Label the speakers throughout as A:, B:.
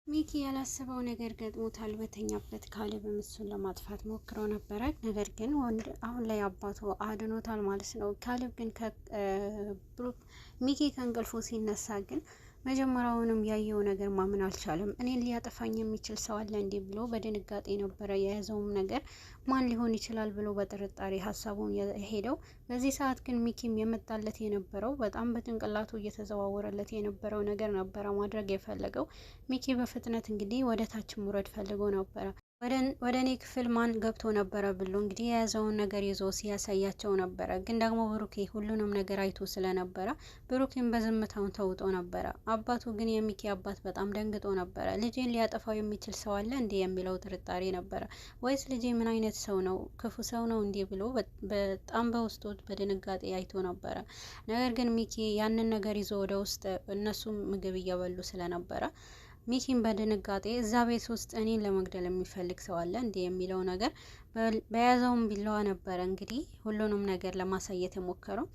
A: ሚኪ ያላሰበው ነገር ገጥሞታል። በተኛበት ካሌብም እሱን ለማጥፋት ሞክሮ ነበረ። ነገር ግን አሁን ላይ አባቱ አድኖታል ማለት ነው። ካሌብ ግን ሚኪ ከእንቅልፉ ሲነሳ ግን መጀመሪያውንም ያየው ነገር ማመን አልቻለም። እኔን ሊያጠፋኝ የሚችል ሰው አለ እንዲህ ብሎ በድንጋጤ ነበረ የያዘውም ነገር ማን ሊሆን ይችላል ብሎ በጥርጣሬ ሀሳቡን ሄደው። በዚህ ሰዓት ግን ሚኪም የመጣለት የነበረው በጣም በጭንቅላቱ እየተዘዋወረለት የነበረው ነገር ነበረ ማድረግ የፈለገው። ሚኪ በፍጥነት እንግዲህ ወደ ታች ሙረድ ፈልጎ ነበረ። ወደ እኔ ክፍል ማን ገብቶ ነበረ ብሎ እንግዲህ የያዘውን ነገር ይዞ ሲያሳያቸው ነበረ። ግን ደግሞ ብሩኬ ሁሉንም ነገር አይቶ ስለነበረ ብሩኬን በዝምታውን ተውጦ ነበረ። አባቱ ግን የሚኪ አባት በጣም ደንግጦ ነበረ። ልጄን ሊያጠፋው የሚችል ሰው አለ እንዲህ የሚለው ጥርጣሬ ነበረ። ወይስ ልጄ ምን አይነት ሰው ነው? ክፉ ሰው ነው እንዲህ ብሎ በጣም በውስጡ በድንጋጤ አይቶ ነበረ። ነገር ግን ሚኪ ያንን ነገር ይዞ ወደ ውስጥ እነሱም ምግብ እየበሉ ስለነበረ ሚኪን በድንጋጤ እዛ ቤት ውስጥ እኔን ለመግደል የሚፈልግ ሰው አለ እንዲህ የሚለው ነገር በያዘውም ቢላዋ ነበረ እንግዲህ ሁሉንም ነገር ለማሳየት የሞከረው።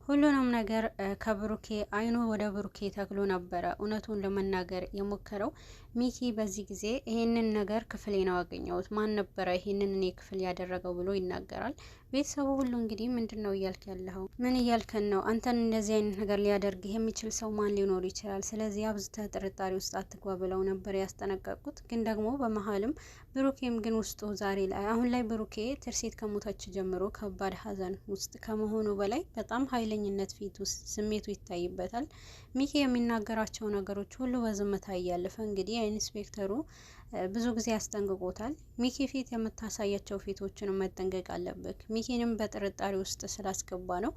A: ሁሉንም ነገር ከብሩኬ አይኑ ወደ ብሩኬ ተክሎ ነበረ እውነቱን ለመናገር የሞከረው ሚኪ። በዚህ ጊዜ ይሄንን ነገር ክፍሌ ነው ያገኘሁት፣ ማን ነበረ ይሄንን እኔ ክፍል ያደረገው ብሎ ይናገራል። ቤተሰቡ ሁሉ እንግዲህ ምንድን ነው እያልክ ያለኸው? ምን እያልከን ነው? አንተን እንደዚህ አይነት ነገር ሊያደርግህ የሚችል ሰው ማን ሊኖር ይችላል? ስለዚህ አብዝተህ ጥርጣሬ ውስጥ አትግባ ብለው ነበር ያስጠነቀቁት። ግን ደግሞ በመሀልም ብሩኬም ግን ውስጡ ዛሬ ላይ አሁን ላይ ብሩኬ ትርሴት ከሞተች ጀምሮ ከባድ ሀዘን ውስጥ ከመሆኑ በላይ በጣም ኃይለኝነት ፊት ውስጥ ስሜቱ ይታይበታል። ሚኪ የሚናገራቸው ነገሮች ሁሉ በዝምታ እያለፈ እንግዲህ ኢንስፔክተሩ ብዙ ጊዜ ያስጠንቅቆታል። ሚኪ ፊት የምታሳያቸው ፊቶችን መጠንቀቅ አለብህ። ሚኪንም በጥርጣሬ ውስጥ ስላስገባ ነው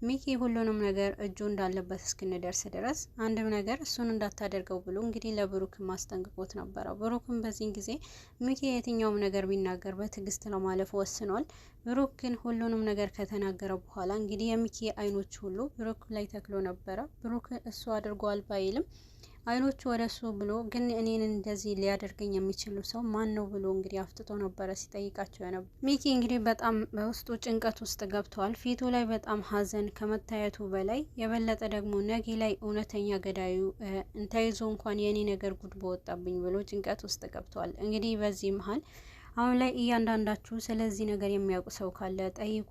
A: ሚኪ ሁሉንም ነገር እጁ እንዳለበት እስክንደርስ ድረስ አንድም ነገር እሱን እንዳታደርገው ብሎ እንግዲህ ለብሩክ ማስጠንቅቆት ነበረ። ብሩክም በዚህ ጊዜ ሚኪ የትኛውም ነገር ቢናገር በትዕግስት ለማለፍ ወስኗል። ብሩክ ግን ሁሉንም ነገር ከተናገረ በኋላ እንግዲህ የሚኪ አይኖች ሁሉ ብሩክ ላይ ተክሎ ነበረ። ብሩክ እሱ አድርጓል ባይልም አይኖቹ ወደ እሱ ብሎ ግን እኔን እንደዚህ ሊያደርገኝ የሚችሉ ሰው ማን ነው ብሎ እንግዲህ አፍጥጦ ነበረ ሲጠይቃቸው ነበር። ሚኪ እንግዲህ በጣም በውስጡ ጭንቀት ውስጥ ገብተዋል። ፊቱ ላይ በጣም ሀዘን ከመታየቱ በላይ የበለጠ ደግሞ ነጌ ላይ እውነተኛ ገዳዩ እንተይዞ እንኳን የኔ ነገር ጉድ በወጣብኝ ብሎ ጭንቀት ውስጥ ገብተዋል። እንግዲህ በዚህ መሀል አሁን ላይ እያንዳንዳችሁ ስለዚህ ነገር የሚያውቁ ሰው ካለ ጠይቁ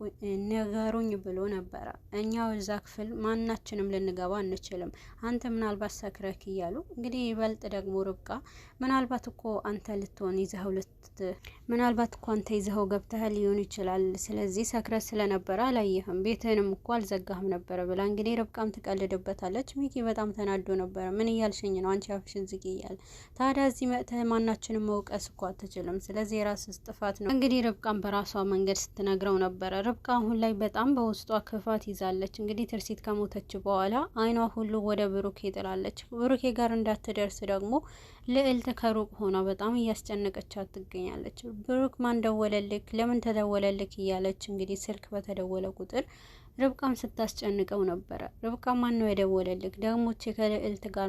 A: ነገሩኝ ብሎ ነበረ። እኛ እዛ ክፍል ማናችንም ልንገባ አንችልም፣ አንተ ምናልባት ሰክረክ እያሉ እንግዲህ ይበልጥ ደግሞ ርብቃ ምናልባት እኮ አንተ ልትሆን ይዘኸው ምናልባት እኮ አንተ ይዘኸው ገብተህ ሊሆን ይችላል። ስለዚህ ሰክረ ስለነበረ አላየህም፣ ቤትህንም እኮ አልዘጋህም ነበረ ብላ እንግዲህ ርብቃም ትቀልድበታለች። ሚኪ በጣም ተናዶ ነበረ። ምን እያልሽኝ ነው? አንቺ አፍሽን ዝጊ እያለ ታዲያ እዚህ መጥተህ ማናችንም መውቀስ እኮ አትችልም። ስለዚህ የራስህ ጥፋት ነው እንግዲህ ርብቃም በራሷ መንገድ ስትነግረው ነበረ። ርብቃ አሁን ላይ በጣም በውስጧ ክፋት ይዛለች። እንግዲህ ትርሲት ከሞተች በኋላ አይኗ ሁሉ ወደ ብሩኬ ጥላለች። ብሩኬ ጋር እንዳትደርስ ደግሞ ልዕልት ከሩቅ ሆና በጣም እያስጨነቀቻት ትገኛለች። ብሩክ ማን ደወለልክ? ለምን ተደወለልክ? እያለች እንግዲህ ስልክ በተደወለ ቁጥር ርብቃም ስታስጨንቀው ነበረ። ርብቃ ማን ነው የደወለልክ? ደግሞ ከልዕልት ጋር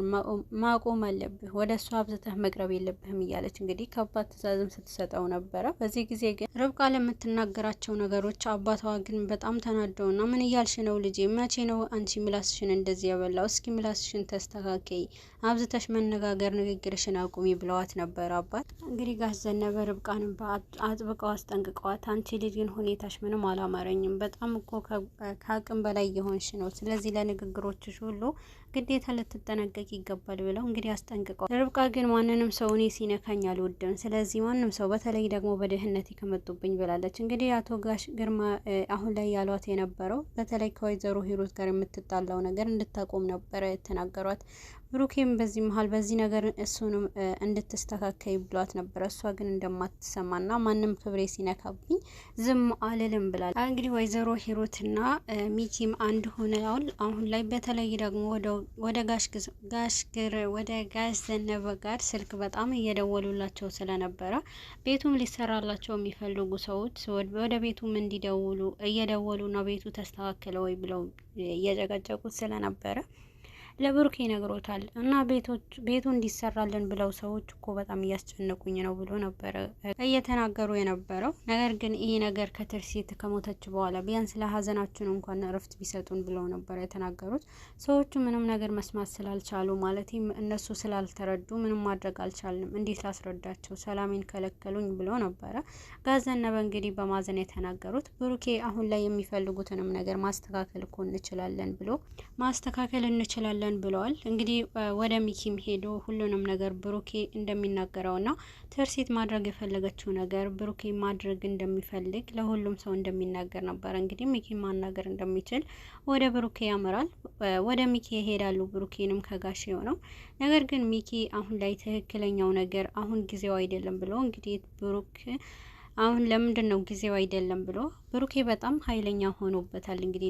A: ማቆም አለብህ፣ ወደ እሷ አብዝተህ መቅረብ የለብህም እያለች እንግዲህ ከባድ ትዕዛዝም ስትሰጠው ነበረ። በዚህ ጊዜ ግን ርብቃ ለምትናገራቸው ነገሮች አባቷ ግን በጣም ተናደውና ምን እያልሽ ነው ልጄ? መቼ ነው አንቺ ምላስሽን እንደዚህ ያበላው? እስኪ ምላስሽን ተስተካከይ፣ አብዝተሽ መነጋገር ንግግርሽን አቁሚ ብለዋት ነበር አባት። እንግዲህ ጋሽ ዘነበ ርብቃንም አጥብቀው አስጠንቅቀዋት፣ አንቺ ልጅ ግን ሁኔታሽ ምንም አላማረኝም፣ በጣም እኮ ከአቅም በላይ የሆንሽ ነው። ስለዚህ ለንግግሮችሽ ሁሉ ግዴታ ልትጠነቀቅ ይገባል ብለው እንግዲህ አስጠንቅቀዋል። ርብቃ ግን ማንንም ሰው እኔ ሲነካኝ አልወድም፣ ስለዚህ ማንም ሰው በተለይ ደግሞ በድህነት ከመጡብኝ ብላለች። እንግዲህ አቶ ጋሽ ግርማ አሁን ላይ ያሏት የነበረው በተለይ ከወይዘሮ ሂሩት ጋር የምትጣላው ነገር እንድታቆም ነበረ የተናገሯት። ብሩኬም በዚህ መሀል በዚህ ነገር እሱንም እንድትስተካከይ ብሏት ነበረ። እሷ ግን እንደማትሰማና ማንም ክብሬ ሲነካብኝ ዝም አልልም ብላል። እንግዲህ ወይዘሮ ሂሩትና ሚኪም አንድ ሆነዋል አሁን ላይ። በተለይ ደግሞ ወደ ጋሽ ዘነበ ጋር ስልክ በጣም እየደወሉላቸው ስለነበረ ቤቱም ሊሰራላቸው የሚፈልጉ ሰዎች ወደ ቤቱም እንዲደውሉ እየደወሉ ነው ቤቱ ተስተካከለ ወይ ብለው እየጨቀጨቁት ስለነበረ ለብሩኬ ነግሮታል። እና ቤቱ እንዲሰራልን ብለው ሰዎች እኮ በጣም እያስጨነቁኝ ነው ብሎ ነበረ እየተናገሩ የነበረው። ነገር ግን ይሄ ነገር ከትርሲት ከሞተች በኋላ ቢያንስ ለሀዘናችን እንኳን እረፍት ቢሰጡን ብለው ነበረ የተናገሩት። ሰዎቹ ምንም ነገር መስማት ስላልቻሉ ማለት እነሱ ስላልተረዱ ምንም ማድረግ አልቻልንም፣ እንዴት ላስረዳቸው፣ ሰላሜን ከለከሉኝ ብሎ ነበረ ጋሽ ዘነበ እንግዲህ በማዘን የተናገሩት። ብሩኬ አሁን ላይ የሚፈልጉትንም ነገር ማስተካከል እኮ እንችላለን ብለዋል። እንግዲህ ወደ ሚኪም ሄዶ ሁሉንም ነገር ብሩኬ እንደሚናገረውና ትርሲት ማድረግ የፈለገችው ነገር ብሩኬ ማድረግ እንደሚፈልግ ለሁሉም ሰው እንደሚናገር ነበር። እንግዲህ ሚኪን ማናገር እንደሚችል ወደ ብሩኬ ያመራል። ወደ ሚኪ ይሄዳሉ፣ ብሩኬንም ከጋሽ የሆነው ነገር ግን ሚኪ አሁን ላይ ትክክለኛው ነገር አሁን ጊዜው አይደለም ብሎ እንግዲህ ብሩክ አሁን ለምንድን ነው ጊዜው አይደለም ብሎ ብሩኬ በጣም ኃይለኛ ሆኖበታል። እንግዲህ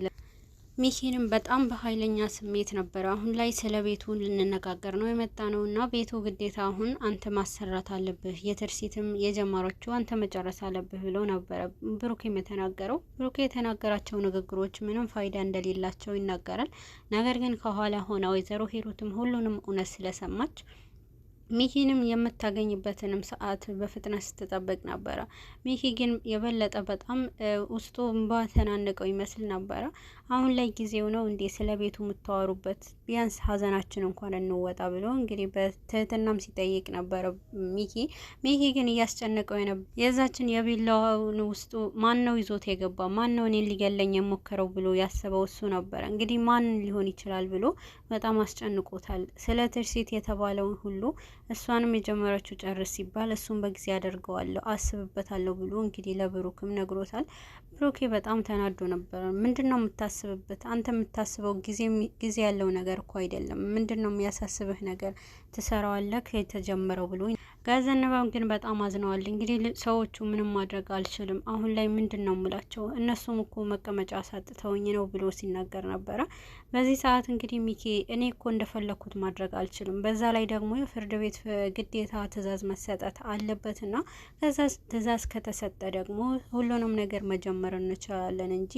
A: ሚኪንም በጣም በኃይለኛ ስሜት ነበረ። አሁን ላይ ስለ ቤቱ ልንነጋገር ነው የመጣ ነው እና ቤቱ ግዴታ አሁን አንተ ማሰራት አለብህ፣ የትርሲትም የጀመረችው አንተ መጨረስ አለብህ ብሎ ነበረ ብሩኬም የተናገረው። ብሩኬ የተናገራቸው ንግግሮች ምንም ፋይዳ እንደሌላቸው ይናገራል። ነገር ግን ከኋላ ሆና ወይዘሮ ሂሩትም ሁሉንም እውነት ስለሰማች ሚኪንም የምታገኝበትንም ሰዓት በፍጥነት ስትጠብቅ ነበረ። ሚኪ ግን የበለጠ በጣም ውስጡ እንባ ተናንቀው ይመስል ነበረ። አሁን ላይ ጊዜው ነው እንዴ ስለ ቤቱ የምታወሩበት? ቢያንስ ሀዘናችን እንኳን እንወጣ ብሎ እንግዲህ በትህትናም ሲጠይቅ ነበረ ሚኪ ግን እያስጨነቀው የዛችን የቢላዋውን ውስጡ ማን ነው ይዞት የገባ፣ ማን ነው እኔን ሊገለኝ የሞከረው ብሎ ያሰበው እሱ ነበረ። እንግዲህ ማን ሊሆን ይችላል ብሎ በጣም አስጨንቆታል። ስለ ትርሲት የተባለውን ሁሉ እሷንም የጀመረችው ጨርስ ሲባል እሱን በጊዜ አደርገዋለሁ አስብበታለሁ ብሎ እንግዲህ ለብሩክም ነግሮታል። ብሩኬ በጣም ተናዶ ነበር። ምንድነው የምታስብበት? አንተ የምታስበው ጊዜ ያለው ነገር እኮ አይደለም። ምንድነው የሚያሳስብህ ነገር? ትሰራዋለህ የተጀመረው ብሎ ጋሽ ዘነበም ግን በጣም አዝነዋል። እንግዲህ ሰዎቹ ምንም ማድረግ አልችልም፣ አሁን ላይ ምንድነው ምላቸው? እነሱም እኮ መቀመጫ አሳጥተውኝ ነው ብሎ ሲናገር ነበረ። በዚህ ሰዓት እንግዲህ ሚኪ እኔ እኮ እንደፈለኩት ማድረግ አልችልም፣ በዛ ላይ ደግሞ የፍርድ ቤት ግዴታ ትዕዛዝ መሰጠት አለበትና ከዛ ትዕዛዝ ከተሰጠ ደግሞ ሁሉንም ነገር መጀመር እንችላለን እንጂ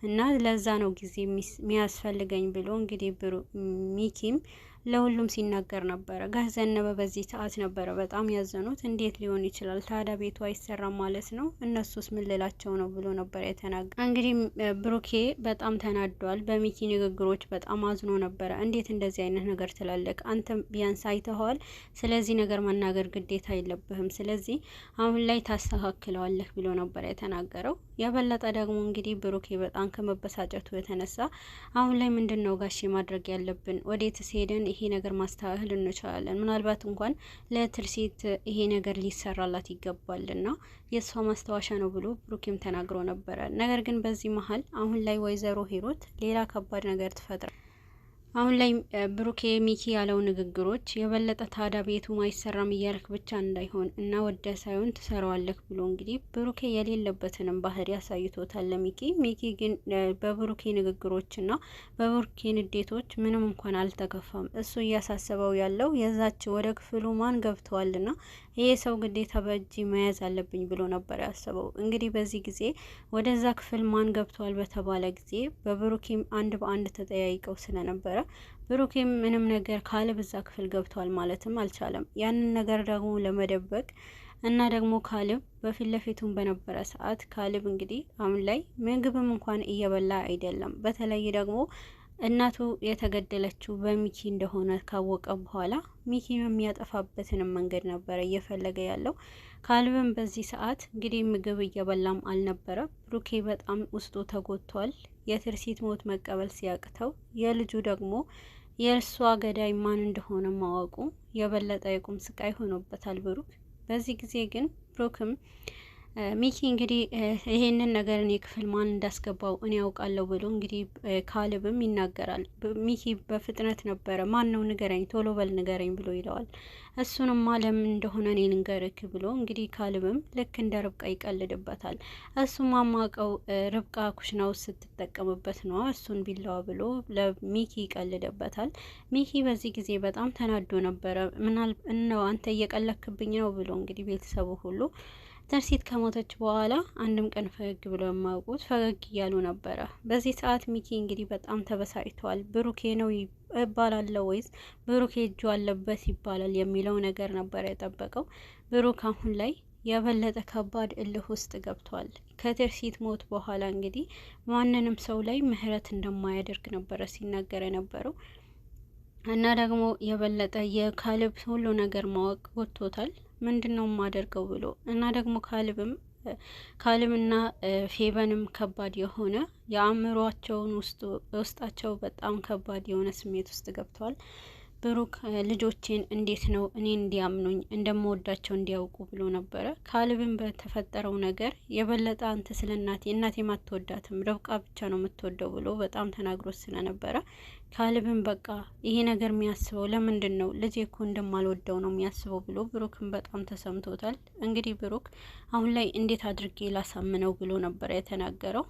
A: እና ለዛ ነው ጊዜ የሚያስፈልገኝ ብሎ እንግዲህ ሚኪም ለሁሉም ሲናገር ነበረ። ጋሽ ዘነበ በዚህ ሰዓት ነበረ በጣም ያዘኑት። እንዴት ሊሆን ይችላል ታዲያ ቤቱ አይሰራም ማለት ነው? እነሱስ ምን ልላቸው ነው ብሎ ነበር የተናገረ። እንግዲህ ብሩኬ በጣም ተናዷል። በሚኪ ንግግሮች በጣም አዝኖ ነበረ። እንዴት እንደዚህ አይነት ነገር ትላለህ? አንተ ቢያንስ አይተኸዋል። ስለዚህ ነገር መናገር ግዴታ የለብህም። ስለዚህ አሁን ላይ ታስተካክለዋለህ ብሎ ነበር የተናገረው። የበለጠ ደግሞ እንግዲህ ብሩኬ በጣም ከመበሳጨቱ የተነሳ አሁን ላይ ምንድን ነው ጋሼ ማድረግ ያለብን? ወዴትስ ሄደን ይሄ ነገር ማስተካከል እንችላለን? ምናልባት እንኳን ለትርሲት ይሄ ነገር ሊሰራላት ይገባልና የእሷ ማስታወሻ ነው ብሎ ብሩኬም ተናግሮ ነበረ። ነገር ግን በዚህ መሀል አሁን ላይ ወይዘሮ ሂሩት ሌላ ከባድ ነገር ትፈጥራል። አሁን ላይ ብሩኬ ሚኪ ያለው ንግግሮች የበለጠ ታዳ ቤቱ ማይሰራም እያልክ ብቻ እንዳይሆን እና ወደ ሳይሆን ትሰራዋለክ ብሎ እንግዲህ ብሩኬ የሌለበትንም ባህሪ ያሳይቶታል ለሚኪ። ሚኪ ግን በብሩኬ ንግግሮችና በብሩኬ ንዴቶች ምንም እንኳን አልተከፋም። እሱ እያሳሰበው ያለው የዛች ወደ ክፍሉ ማን ገብተዋልና ይሄ ሰው ግዴታ በእጅ መያዝ አለብኝ ብሎ ነበር ያሰበው። እንግዲህ በዚህ ጊዜ ወደዛ ክፍል ማን ገብተዋል በተባለ ጊዜ በብሩኬም አንድ በአንድ ተጠያይቀው ስለነበረ ብሩኬም ምንም ነገር ካለ በዛ ክፍል ገብተዋል ማለትም አልቻለም። ያንን ነገር ደግሞ ለመደበቅ እና ደግሞ ካሌብ በፊት ለፊቱም በነበረ ሰዓት ካሌብ እንግዲህ አሁን ላይ ምግብም እንኳን እየበላ አይደለም። በተለይ ደግሞ እናቱ የተገደለችው በሚኪ እንደሆነ ካወቀ በኋላ ሚኪ የሚያጠፋበትንም መንገድ ነበረ እየፈለገ ያለው። ካሌብም በዚህ ሰዓት እንግዲህ ምግብ እየበላም አልነበረ። ብሩኬ በጣም ውስጡ ተጎድቷል። የትርሲት ሞት መቀበል ሲያቅተው የልጁ ደግሞ የእርሷ ገዳይ ማን እንደሆነ ማወቁ የበለጠ የቁም ስቃይ ሆኖበታል ብሩክ። በዚህ ጊዜ ግን ብሩክም ሚኪ እንግዲህ ይሄንን ነገር እኔ ክፍል ማን እንዳስገባው እኔ ያውቃለሁ ብሎ እንግዲህ ካሌብም ይናገራል። ሚኪ በፍጥነት ነበረ ማን ነው ንገረኝ፣ ቶሎ በል ንገረኝ ብሎ ይለዋል። እሱንማ ለምን እንደሆነ እኔ ልንገርክ ብሎ እንግዲህ ካሌብም ልክ እንደ ርብቃ ይቀልድበታል። እሱም አማቀው ርብቃ ኩሽና ውስጥ ስትጠቀምበት ነው እሱን ቢላዋ ብሎ ለሚኪ ይቀልድበታል። ሚኪ በዚህ ጊዜ በጣም ተናዶ ነበረ። ምናል ነው አንተ እየቀለክብኝ ነው ብሎ እንግዲህ ቤተሰቡ ሁሉ ትርሲት ከሞተች በኋላ አንድም ቀን ፈገግ ብሎ የማያውቁት ፈገግ እያሉ ነበረ። በዚህ ሰዓት ሚኪ እንግዲህ በጣም ተበሳጭቷል። ብሩኬ ነው እባላለሁ ወይስ ብሩክ እጁ አለበት ይባላል የሚለው ነገር ነበር የጠበቀው። ብሩክ አሁን ላይ የበለጠ ከባድ እልህ ውስጥ ገብቷል። ከትርሲት ሞት በኋላ እንግዲህ ማንንም ሰው ላይ ምህረት እንደማያደርግ ነበረ ሲናገር የነበረው እና ደግሞ የበለጠ የካልብ ሁሉ ነገር ማወቅ ወጥቶታል። ምንድነው የማደርገው ብሎ እና ደግሞ ካልብና ፌበንም ከባድ የሆነ የአእምሯቸውን ውስጣቸው በጣም ከባድ የሆነ ስሜት ውስጥ ገብተዋል። ብሩክ ልጆቼን እንዴት ነው እኔ እንዲያምኑኝ እንደምወዳቸው እንዲያውቁ ብሎ ነበረ። ካልብን በተፈጠረው ነገር የበለጠ አንተ ስለ እናቴ ማትወዳትም ርብቃ ብቻ ነው የምትወደው ብሎ በጣም ተናግሮት ስለነበረ ካልብን በቃ ይሄ ነገር የሚያስበው ለምንድን ነው ልጄ እኮ እንደማልወደው ነው የሚያስበው ብሎ ብሩክን በጣም ተሰምቶታል። እንግዲህ ብሩክ አሁን ላይ እንዴት አድርጌ ላሳምነው ብሎ ነበር የተናገረው።